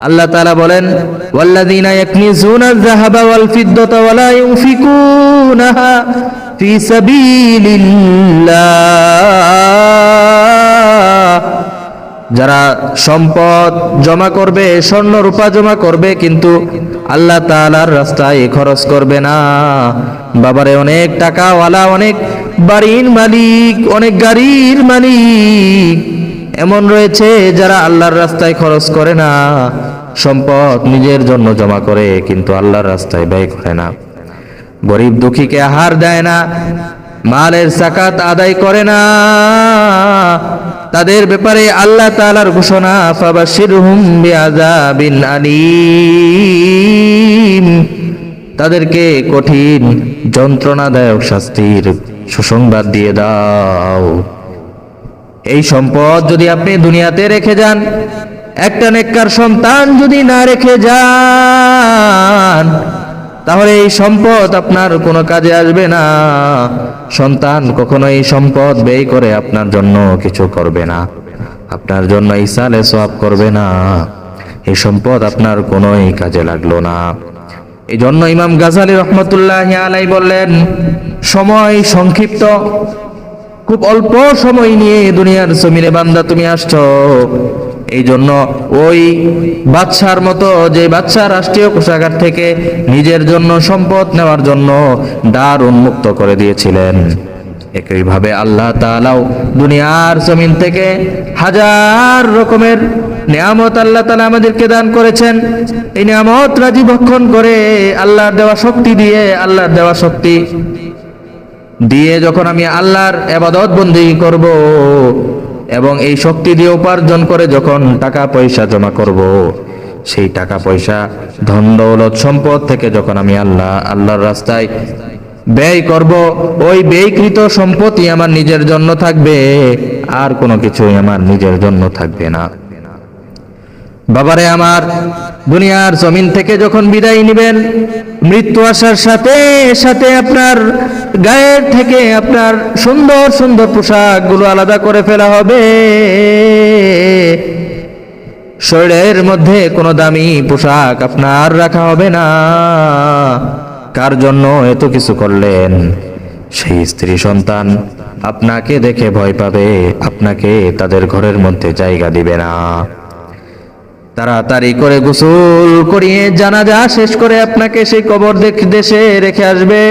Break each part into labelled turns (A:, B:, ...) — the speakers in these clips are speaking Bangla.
A: আল্লাহ তাআলা বলেন, ওয়াল্লাযীনা ইয়াকনিজুনা আয-যাহাবা ওয়াল ফিদ্দাতা ওয়া লা ইউনফিকুনাহা ফি সাবিলিল্লাহ। যারা সম্পদ জমা করবে, স্বর্ণ রূপা জমা করবে, কিন্তু আল্লাহ তাআলার রাস্তায় খরচ করবে না। বাবারে, অনেক টাকাওয়ালা, অনেক বাড়ির মালিক, অনেক গাড়ির মালিক এমন রয়েছে যারা আল্লাহর রাস্তায় খরচ করে না, সম্পদ নিজের জন্য জমা করে কিন্তু আল্লাহর রাস্তায় ব্যয় করে না। গরিব দুঃখীকে আহার দেয় না, মালের যাকাত আদায় করে না। তাদের ব্যাপারে আল্লাহ তাআলার ঘোষণা, ফাবাশশিরহুম বিআযাবিন আলীম। তাদেরকে কঠিন যন্ত্রণাদায়ক শাস্তির সুসংবাদ দিয়ে দাও। এই সম্পদ যদি আপনি দুনিয়াতে রেখে যান, একটা নেককার সন্তান যদি না রেখে যান, তাহলে এই সম্পদ আপনার কোনো কাজে আসবে না। সন্তান কখনো এই সম্পদ ব্যয় করে আপনার জন্য কিছু করবে না, আপনার জন্য ইসালে সওয়াব করবে না। এই সম্পদ আপনার কোনোই কাজে লাগলো না। এই জন্য ইমাম গাজালি রহমতুল্লাহি আলাইহি বললেন, সময় সংক্ষিপ্ত, খুব অল্প সময় নিয়ে দুনিয়ার জমিনে বান্দা তুমি আসছো। এই জন্য ওই বাদশার মতো, যে বাদশা রাষ্ট্রীয় কোষাগার থেকে নিজের জন্য সম্পদ নেওয়ার জন্য দ্বার উন্মুক্ত করে দিয়েছিলেন, একইভাবে আল্লাহ তাআলাও দুনিয়ার জমিন থেকে হাজার রকমের নিয়ামত আল্লাহ তাআলা আমাদেরকে দান করেছেন। এই নিয়ামত রাজি ভক্ষণ করে আল্লাহর দেওয়া শক্তি দিয়ে, আল্লাহর দেওয়া শক্তি দিয়ে যখন আমি আল্লাহর ইবাদত বন্দেগী করব এবং এই শক্তি দিয়ে উপার্জন করে যখন টাকা পয়সা জমা করব, সেই টাকা পয়সা ধন দৌলত সম্পদ থেকে যখন আমি আল্লাহর রাস্তায় ব্যয় করব, ওই ব্যয়কৃত সম্পত্তি আমার নিজের জন্য থাকবে, আর কোনো কিছুই আমার নিজের জন্য থাকবে না। বাবারে আমার, দুনিয়ার জমিন থেকে যখন বিদায় নিবেন, মৃত্যু আসার সাথে সাথে আপনার গায়ের থেকে আপনার সুন্দর সুন্দর পোশাকগুলো আলাদা করে ফেলা হবে। শরীরের মধ্যে কোনো দামি পোশাক আপনার রাখা হবে না। কার জন্য এত কিছু করলেন? সেই স্ত্রী সন্তান আপনাকে দেখে ভয় পাবে, আপনাকে তাদের ঘরের মধ্যে জায়গা দিবে না। তাড়াতাড়ি করে গোসল করিয়ে জানাজা শেষ করে আপনাকে সেই কবর দেশে রেখে আসবে।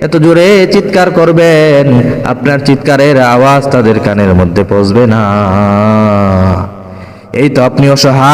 A: এত জোরে চিৎকার করবেন, আপনার চিৎকারের আওয়াজ তাদের কানের মধ্যে পৌঁছবে না। এই তো আপনি অসহায়।